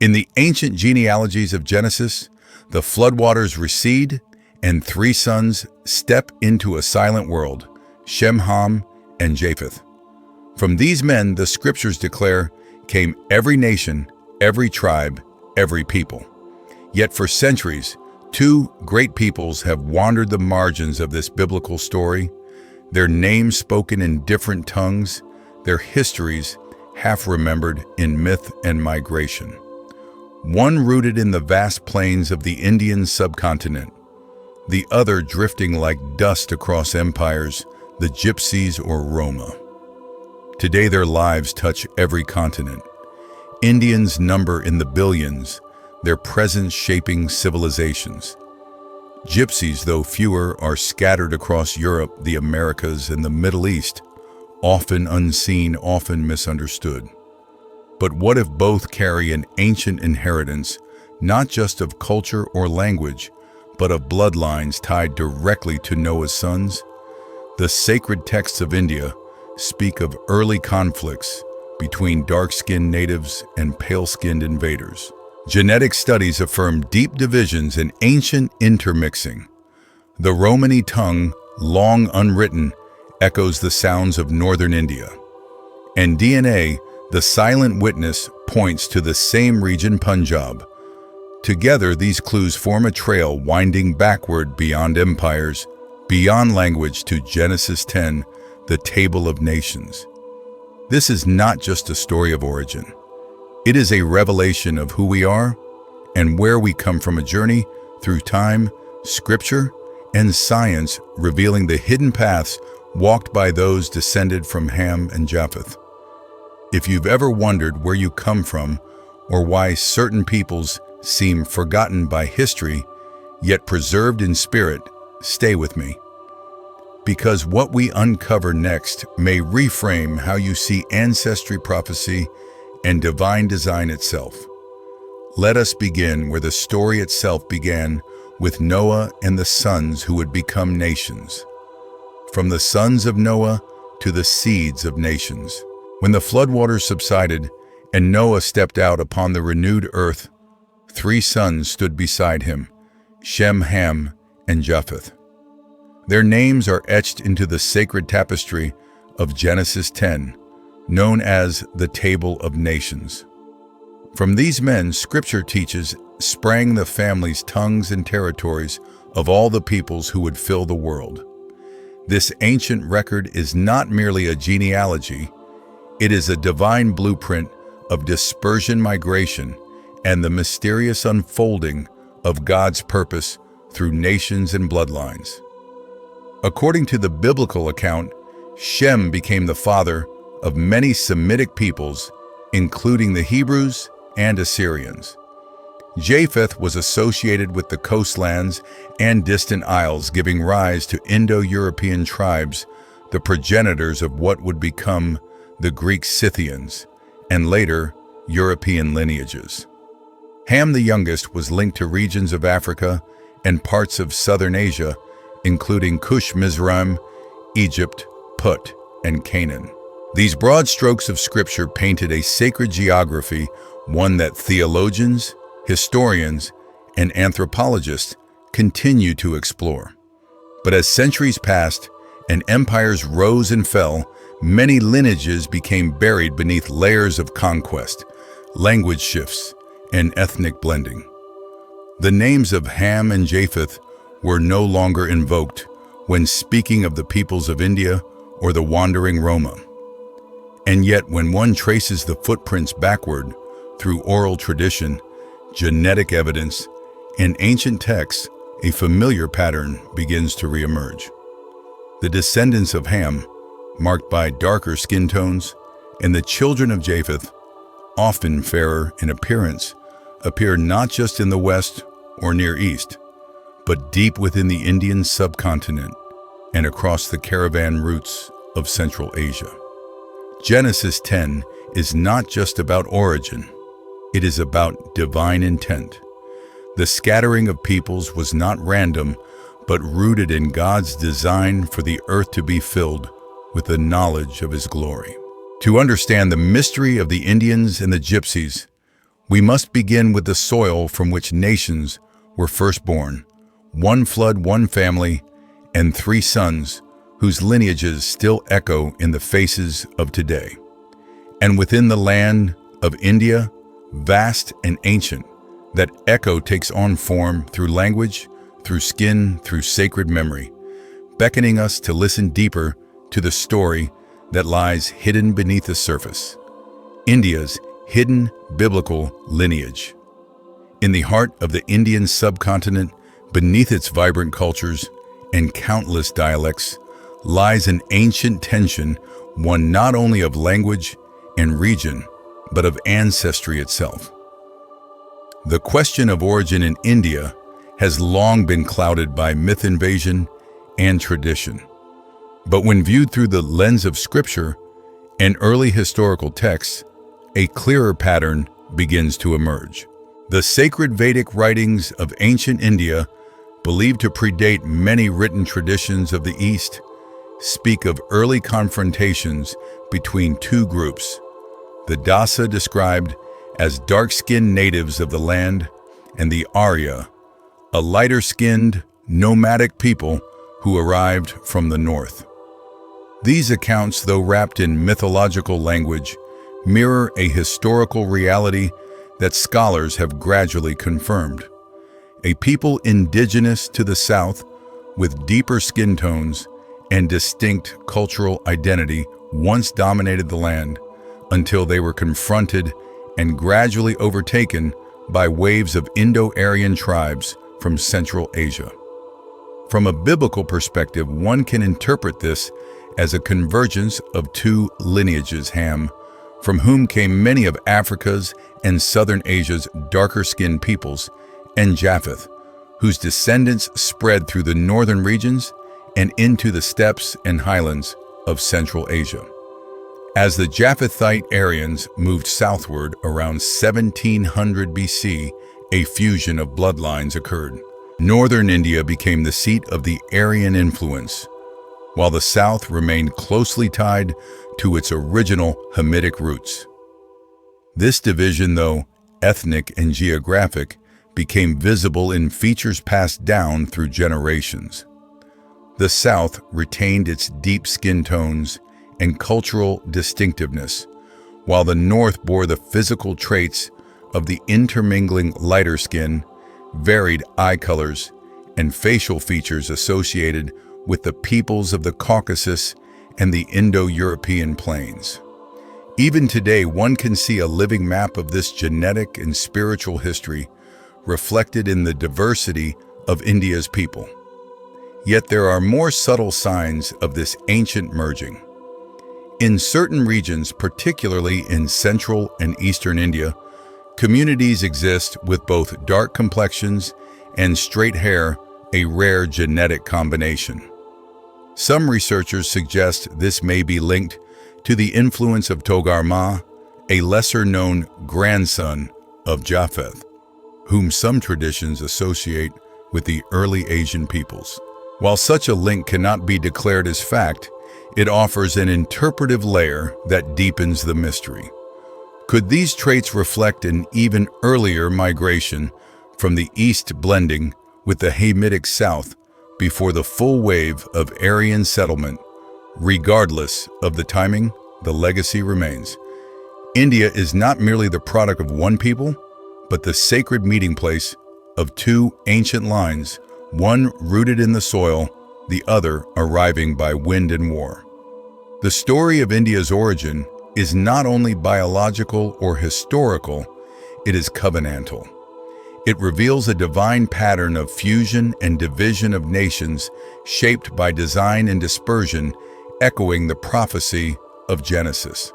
In the ancient genealogies of Genesis, the floodwaters recede and three sons step into a silent world, Shem, Ham, and Japheth. From these men, the scriptures declare, came every nation, every tribe, every people. Yet for centuries, two great peoples have wandered the margins of this biblical story, their names spoken in different tongues, their histories half remembered in myth and migration. One rooted in the vast plains of the Indian subcontinent, the other drifting like dust across empires, the Gypsies or Roma. Today their lives touch every continent. Indians number in the billions, their presence shaping civilizations. Gypsies, though fewer, are scattered across Europe, the Americas, and the Middle East, often unseen, often misunderstood. But what if both carry an ancient inheritance, not just of culture or language, but of bloodlines tied directly to Noah's sons? The sacred texts of India speak of early conflicts between dark-skinned natives and pale-skinned invaders. Genetic studies affirm deep divisions and ancient intermixing. The Romani tongue, long unwritten, echoes the sounds of northern India. And DNA, the silent witness, points to the same region, Punjab. Together, these clues form a trail winding backward beyond empires, beyond language to Genesis 10, the Table of Nations. This is not just a story of origin. It is a revelation of who we are and where we come from, a journey through time, scripture, and science, revealing the hidden paths walked by those descended from Ham and Japheth. If you've ever wondered where you come from or why certain peoples seem forgotten by history, yet preserved in spirit, stay with me. Because what we uncover next may reframe how you see ancestry, prophecy, and divine design itself. Let us begin where the story itself began, with Noah and the sons who would become nations. From the sons of Noah to the seeds of nations. When the floodwaters subsided and Noah stepped out upon the renewed earth, three sons stood beside him, Shem, Ham, and Japheth. Their names are etched into the sacred tapestry of Genesis 10, known as the Table of Nations. From these men, Scripture teaches, sprang the families, tongues, and territories of all the peoples who would fill the world. This ancient record is not merely a genealogy, it is a divine blueprint of dispersion, migration, and the mysterious unfolding of God's purpose through nations and bloodlines. According to the biblical account, Shem became the father of many Semitic peoples, including the Hebrews and Assyrians. Japheth was associated with the coastlands and distant isles, giving rise to Indo-European tribes, the progenitors of what would become the Greek Scythians, and later European lineages. Ham, the youngest, was linked to regions of Africa and parts of southern Asia, including Kush, Mizraim, Egypt, Put, and Canaan. These broad strokes of scripture painted a sacred geography, one that theologians, historians, and anthropologists continue to explore. But as centuries passed and empires rose and fell, many lineages became buried beneath layers of conquest, language shifts, and ethnic blending. The names of Ham and Japheth were no longer invoked when speaking of the peoples of India or the wandering Roma. And yet, when one traces the footprints backward through oral tradition, genetic evidence, and ancient texts, a familiar pattern begins to reemerge. The descendants of Ham, marked by darker skin tones, and the children of Japheth, often fairer in appearance, appear not just in the West or Near East, but deep within the Indian subcontinent and across the caravan routes of Central Asia. Genesis 10 is not just about origin, it is about divine intent. The scattering of peoples was not random, but rooted in God's design for the earth to be filled with the knowledge of His glory. To understand the mystery of the Indians and the Gypsies, We must begin with the soil from which nations were first born. One flood, one family, and three sons whose lineages still echo in the faces of today. And within the land of India, vast and ancient, that echo takes on form through language, through skin, through sacred memory, beckoning us to listen deeper to the story that lies hidden beneath the surface. India's hidden biblical lineage. In the heart of the Indian subcontinent, beneath its vibrant cultures and countless dialects, lies an ancient tension, one not only of language and region, but of ancestry itself. The question of origin in India has long been clouded by myth invasion and tradition. But when viewed through the lens of scripture and early historical texts, a clearer pattern begins to emerge. The sacred Vedic writings of ancient India, believed to predate many written traditions of the East, speak of early confrontations between two groups, the Dasa described as dark-skinned natives of the land, and the Arya, a lighter-skinned, nomadic people who arrived from the north. These accounts, though wrapped in mythological language, mirror a historical reality that scholars have gradually confirmed. A people indigenous to the south, with deeper skin tones and distinct cultural identity, once dominated the land until they were confronted and gradually overtaken by waves of Indo-Aryan tribes from Central Asia. From a biblical perspective, one can interpret this as a convergence of two lineages: Ham, from whom came many of Africa's and Southern Asia's darker-skinned peoples, and Japheth, whose descendants spread through the northern regions and into the steppes and highlands of Central Asia. As the Japhethite Aryans moved southward around 1700 BC, a fusion of bloodlines occurred. Northern India became the seat of the Aryan influence, while the south remained closely tied to its original Hamitic roots. This division, though ethnic and geographic, became visible in features passed down through generations. The south retained its deep skin tones and cultural distinctiveness, while the north bore the physical traits of the intermingling lighter skin, varied eye colors, and facial features associated with the peoples of the Caucasus and the Indo-European plains. Even today, one can see a living map of this genetic and spiritual history reflected in the diversity of India's people. Yet there are more subtle signs of this ancient merging. In certain regions, particularly in central and eastern India, communities exist with both dark complexions and straight hair, a rare genetic combination. Some researchers suggest this may be linked to the influence of Togarma, a lesser-known grandson of Japheth, whom some traditions associate with the early Asian peoples. While such a link cannot be declared as fact, it offers an interpretive layer that deepens the mystery. Could these traits reflect an even earlier migration from the east blending with the Hamitic south before the full wave of Aryan settlement? Regardless of the timing, the legacy remains. India is not merely the product of one people, but the sacred meeting place of two ancient lines, one rooted in the soil, the other arriving by wind and war. The story of India's origin is not only biological or historical, it is covenantal. It reveals a divine pattern of fusion and division of nations shaped by design and dispersion, echoing the prophecy of Genesis.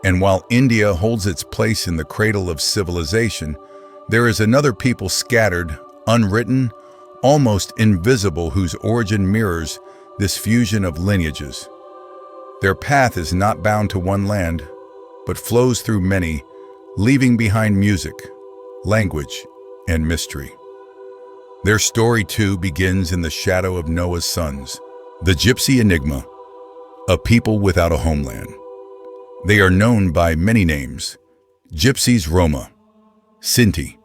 And while India holds its place in the cradle of civilization, there is another people scattered, unwritten, almost invisible, whose origin mirrors this fusion of lineages. Their path is not bound to one land, but flows through many, leaving behind music, language, and mystery. Their story, too, begins in the shadow of Noah's sons, the Gypsy enigma, a people without a homeland. They are known by many names: Gypsies, Roma, Sinti.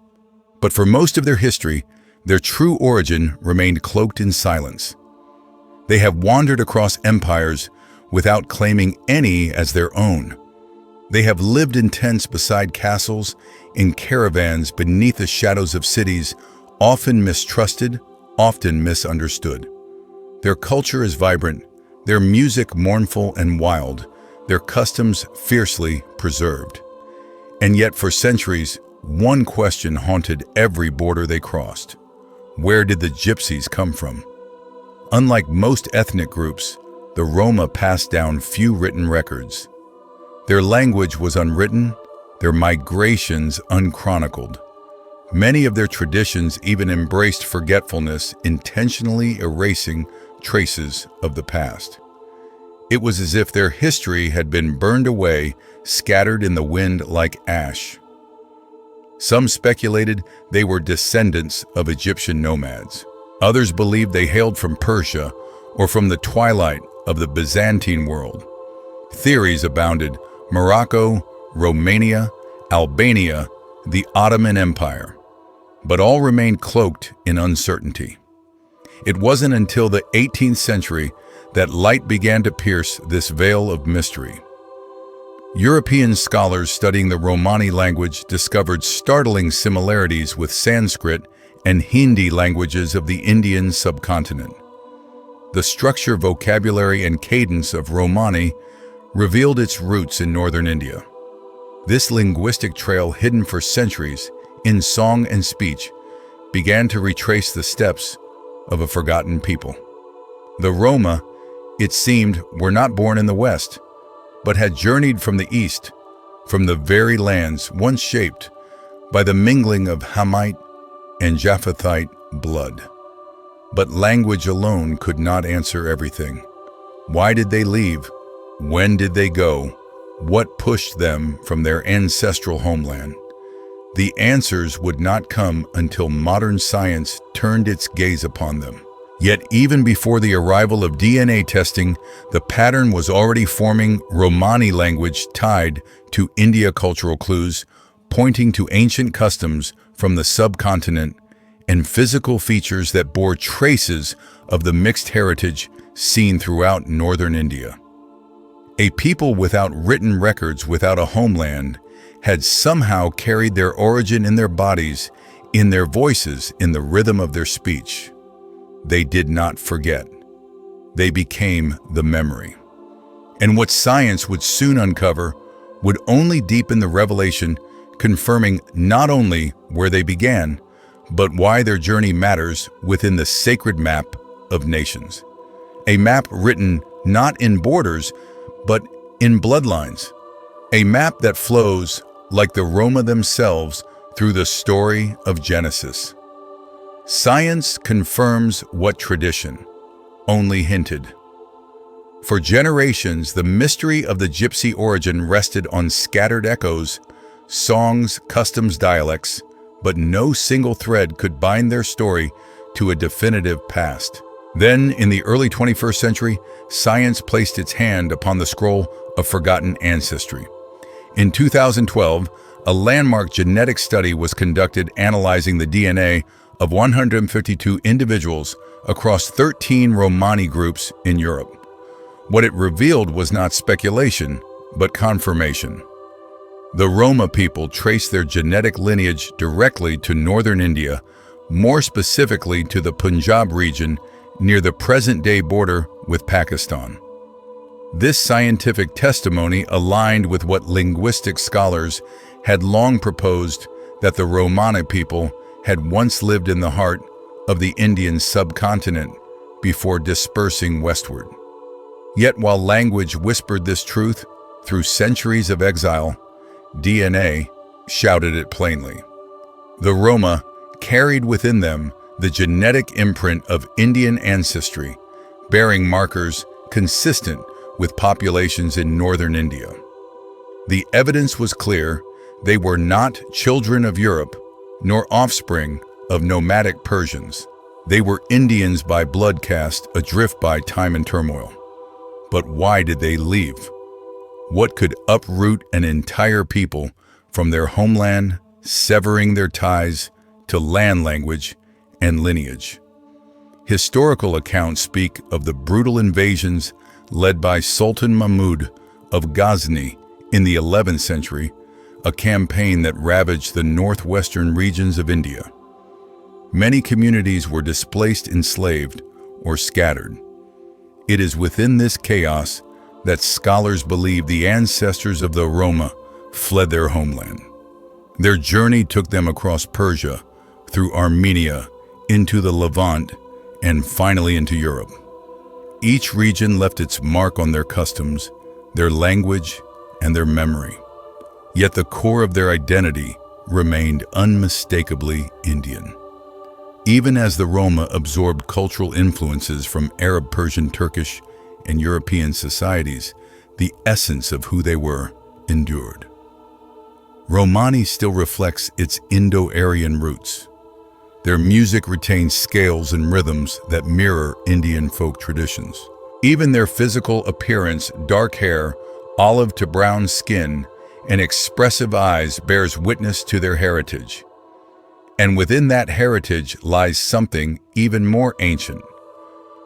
But for most of their history, their true origin remained cloaked in silence. They have wandered across empires without claiming any as their own. They have lived in tents beside castles, in caravans beneath the shadows of cities, often mistrusted, often misunderstood. Their culture is vibrant, their music mournful and wild, their customs fiercely preserved. And yet for centuries, one question haunted every border they crossed. Where did the Gypsies come from? Unlike most ethnic groups, the Roma passed down few written records. Their language was unwritten, their migrations unchronicled. Many of their traditions even embraced forgetfulness, intentionally erasing traces of the past. It was as if their history had been burned away, scattered in the wind like ash. Some speculated they were descendants of Egyptian nomads. Others believed they hailed from Persia or from the twilight of the Byzantine world. Theories abounded: Morocco, Romania, Albania, the Ottoman Empire. But all remained cloaked in uncertainty. It wasn't until the 18th century that light began to pierce this veil of mystery. European scholars studying the Romani language discovered startling similarities with Sanskrit and Hindi languages of the Indian subcontinent. The structure, vocabulary, and cadence of Romani revealed its roots in northern India. This linguistic trail, hidden for centuries in song and speech, began to retrace the steps of a forgotten people. The Roma, it seemed, were not born in the West, but had journeyed from the East, from the very lands once shaped by the mingling of Hamite and Japhethite blood. But language alone could not answer everything. Why did they leave? When did they go? What pushed them from their ancestral homeland? The answers would not come until modern science turned its gaze upon them. Yet even before the arrival of DNA testing, the pattern was already forming. Romani language tied to India, cultural clues pointing to ancient customs from the subcontinent and physical features that bore traces of the mixed heritage seen throughout northern India. A people without written records, without a homeland, had somehow carried their origin in their bodies, in their voices, in the rhythm of their speech. They did not forget. They became the memory. And what science would soon uncover would only deepen the revelation, confirming not only where they began, but why their journey matters within the sacred map of nations. A map written not in borders, but in bloodlines. A map that flows, like the Roma themselves, through the story of Genesis. Science confirms what tradition only hinted. For generations, the mystery of the Gypsy origin rested on scattered echoes, songs, customs, dialects, but no single thread could bind their story to a definitive past. Then, in the early 21st century, science placed its hand upon the scroll of forgotten ancestry. In 2012, a landmark genetic study was conducted analyzing the DNA of 152 individuals across 13 Romani groups in Europe. What it revealed was not speculation, but confirmation. The Roma people traced their genetic lineage directly to northern India, more specifically to the Punjab region near the present-day border with Pakistan. This scientific testimony aligned with what linguistic scholars had long proposed, that the Romani people had once lived in the heart of the Indian subcontinent before dispersing westward. Yet while language whispered this truth through centuries of exile, DNA shouted it plainly. The Roma carried within them the genetic imprint of Indian ancestry, bearing markers consistent with populations in northern India. The evidence was clear: they were not children of Europe, nor offspring of nomadic Persians. They were Indians by blood, cast adrift by time and turmoil. But why did they leave? What could uproot an entire people from their homeland severing their ties to land, language, and lineage. Historical accounts speak of the brutal invasions led by Sultan Mahmud of Ghazni in the 11th century, a campaign that ravaged the northwestern regions of India. Many communities were displaced, enslaved, or scattered. It is within this chaos that scholars believe the ancestors of the Roma fled their homeland. Their journey took them across Persia, through Armenia, into the Levant, and finally into Europe. Each region left its mark on their customs, their language, and their memory. Yet the core of their identity remained unmistakably Indian. Even as the Roma absorbed cultural influences from Arab, Persian, Turkish, and European societies, the essence of who they were endured. Romani still reflects its Indo-Aryan roots. Their music retains scales and rhythms that mirror Indian folk traditions. Even their physical appearance, dark hair, olive to brown skin, and expressive eyes bears witness to their heritage. And within that heritage lies something even more ancient.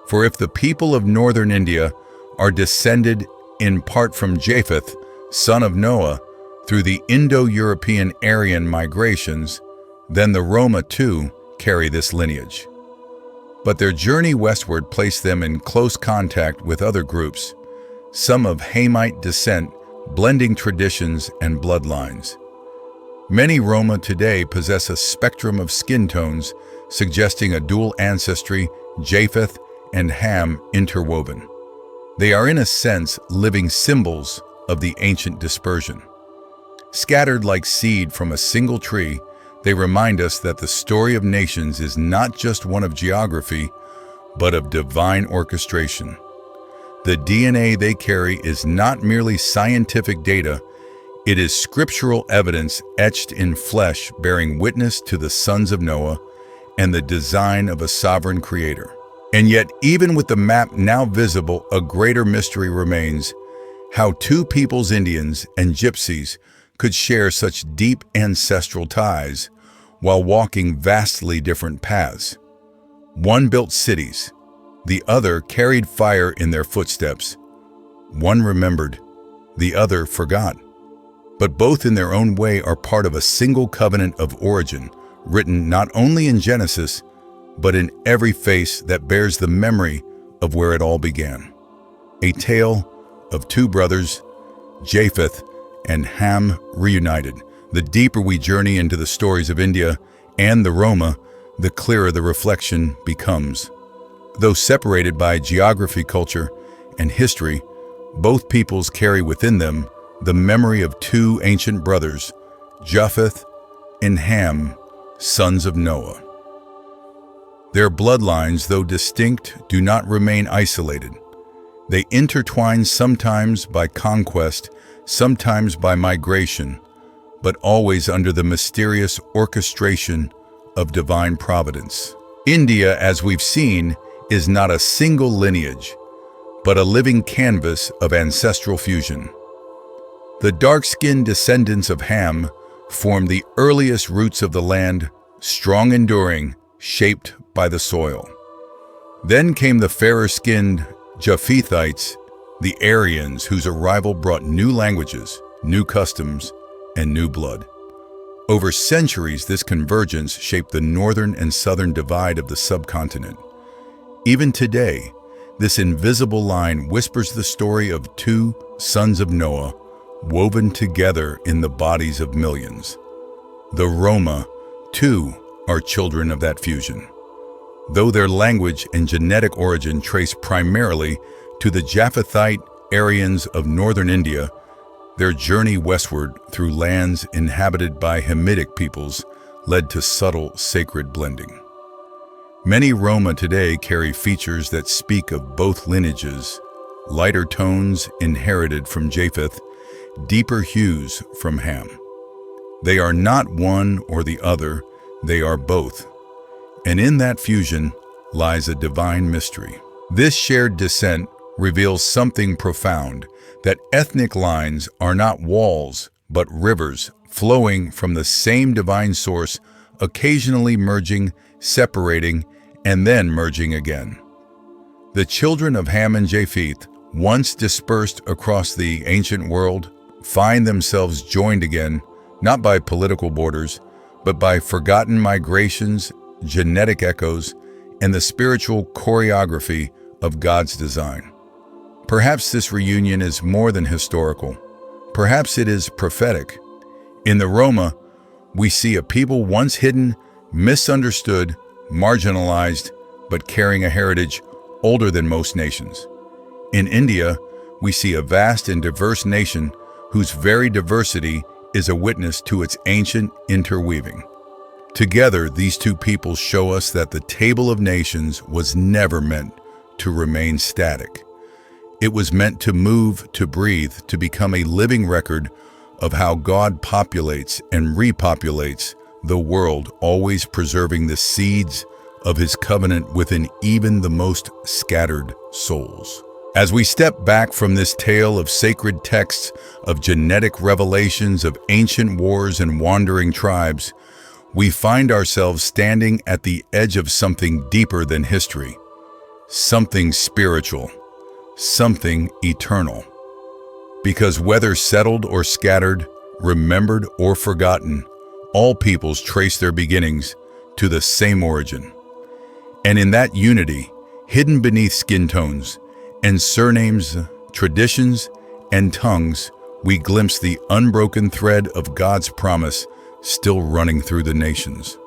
For if the people of northern India are descended in part from Japheth, son of Noah, through the Indo-European Aryan migrations, then the Roma too carry this lineage. But their journey westward placed them in close contact with other groups, some of Hamite descent, blending traditions and bloodlines. Many Roma today possess a spectrum of skin tones, suggesting a dual ancestry, Japheth and Ham interwoven. They are in a sense living symbols of the ancient dispersion. Scattered like seed from a single tree, they remind us that the story of nations is not just one of geography, but of divine orchestration. The DNA they carry is not merely scientific data, it is scriptural evidence etched in flesh bearing witness to the sons of Noah and the design of a sovereign creator. And yet, even with the map now visible, a greater mystery remains: how two peoples, Indians and Gypsies, could share such deep ancestral ties while walking vastly different paths. One built cities, the other carried fire in their footsteps. One remembered, the other forgot. But both in their own way are part of a single covenant of origin, written not only in Genesis, but in every face that bears the memory of where it all began. A tale of two brothers, Japheth and Ham reunited. The deeper we journey into the stories of India and the Roma, the clearer the reflection becomes. Though separated by geography, culture, and history, both peoples carry within them the memory of two ancient brothers, Japheth and Ham, sons of Noah. Their bloodlines, though distinct, do not remain isolated. They intertwine sometimes by conquest, sometimes by migration, but always under the mysterious orchestration of divine providence. India, as we've seen, is not a single lineage, but a living canvas of ancestral fusion. The dark-skinned descendants of Ham form the earliest roots of the land, strong, enduring, shaped by the soil. Then came the fairer-skinned Japhethites, the Aryans, whose arrival brought new languages, new customs, and new blood. Over centuries, this convergence shaped the northern and southern divide of the subcontinent. Even today, this invisible line whispers the story of two sons of Noah, woven together in the bodies of millions. The Roma, too, are children of that fusion. Though their language and genetic origin trace primarily to the Japhethite Aryans of northern India, their journey westward through lands inhabited by Hamitic peoples led to subtle sacred blending. Many Roma today carry features that speak of both lineages: lighter tones inherited from Japheth, deeper hues from Ham. They are not one or the other, they are both. And in that fusion lies a divine mystery. This shared descent reveals something profound: that ethnic lines are not walls, but rivers flowing from the same divine source, occasionally merging, separating, and then merging again. The children of Ham and Japheth, once dispersed across the ancient world, find themselves joined again, not by political borders, but by forgotten migrations, genetic echoes, and the spiritual choreography of God's design. Perhaps this reunion is more than historical. Perhaps it is prophetic. In the Roma, we see a people once hidden, misunderstood, marginalized, but carrying a heritage older than most nations. In India, we see a vast and diverse nation whose very diversity is a witness to its ancient interweaving. Together, these two peoples show us that the table of nations was never meant to remain static. It was meant to move, to breathe, to become a living record of how God populates and repopulates the world, always preserving the seeds of his covenant within even the most scattered souls. As we step back from this tale of sacred texts, of genetic revelations, of ancient wars and wandering tribes, we find ourselves standing at the edge of something deeper than history, something spiritual, something eternal. Because whether settled or scattered, remembered or forgotten, all peoples trace their beginnings to the same origin. And in that unity, hidden beneath skin tones and surnames, traditions, and tongues, we glimpse the unbroken thread of God's promise still running through the nations.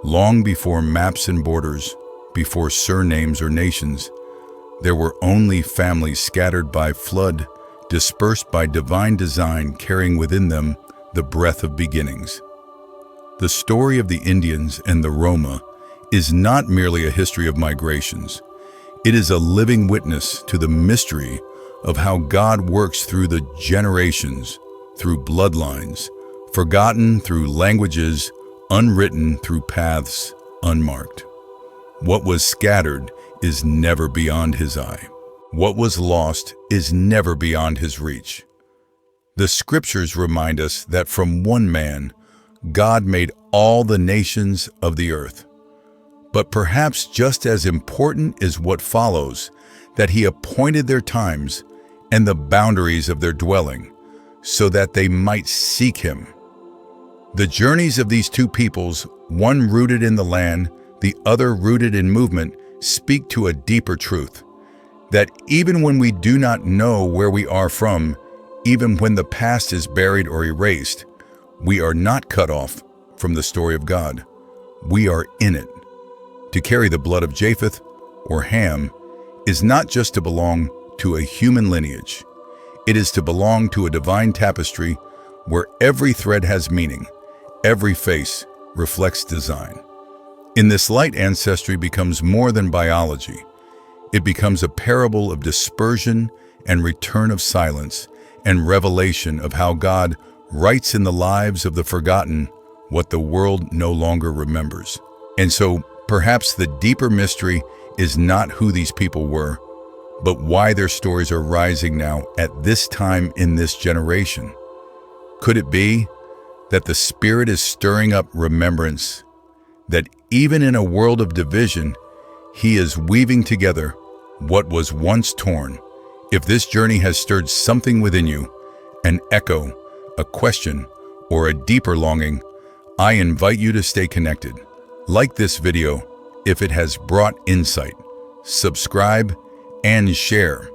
Long before maps and borders, before surnames or nations, there were only families scattered by flood, dispersed by divine design, carrying within them the breath of beginnings. The story of the Indians and the Roma is not merely a history of migrations. It is a living witness to the mystery of how God works through the generations, through bloodlines, forgotten through languages, unwritten through paths unmarked. What was scattered is never beyond his eye. What was lost is never beyond his reach. The scriptures remind us that from one man, God made all the nations of the earth. But perhaps just as important is what follows, that he appointed their times and the boundaries of their dwelling, so that they might seek him. The journeys of these two peoples, one rooted in the land, the other rooted in movement, speak to a deeper truth, that even when we do not know where we are from, even when the past is buried or erased, we are not cut off from the story of God. We are in it. To carry the blood of Japheth, or Ham, is not just to belong to a human lineage. It is to belong to a divine tapestry where every thread has meaning, every face reflects design. In this light, ancestry becomes more than biology. It becomes a parable of dispersion and return of silence and revelation of how God writes in the lives of the forgotten what the world no longer remembers. And so, perhaps the deeper mystery is not who these people were, but why their stories are rising now at this time in this generation. Could it be that the Spirit is stirring up remembrance, that even in a world of division, he is weaving together what was once torn? If this journey has stirred something within you, an echo, a question, or a deeper longing, I invite you to stay connected. Like this video if it has brought insight. Subscribe and share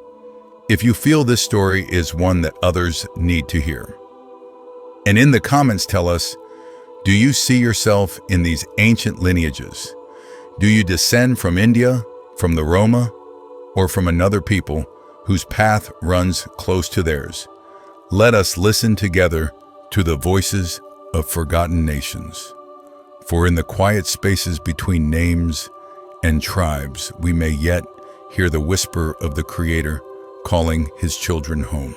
if you feel this story is one that others need to hear. And in the comments, tell us, do you see yourself in these ancient lineages? Do you descend from India, from the Roma, or from another people whose path runs close to theirs? Let us listen together to the voices of forgotten nations. For in the quiet spaces between names and tribes, we may yet hear the whisper of the Creator calling his children home.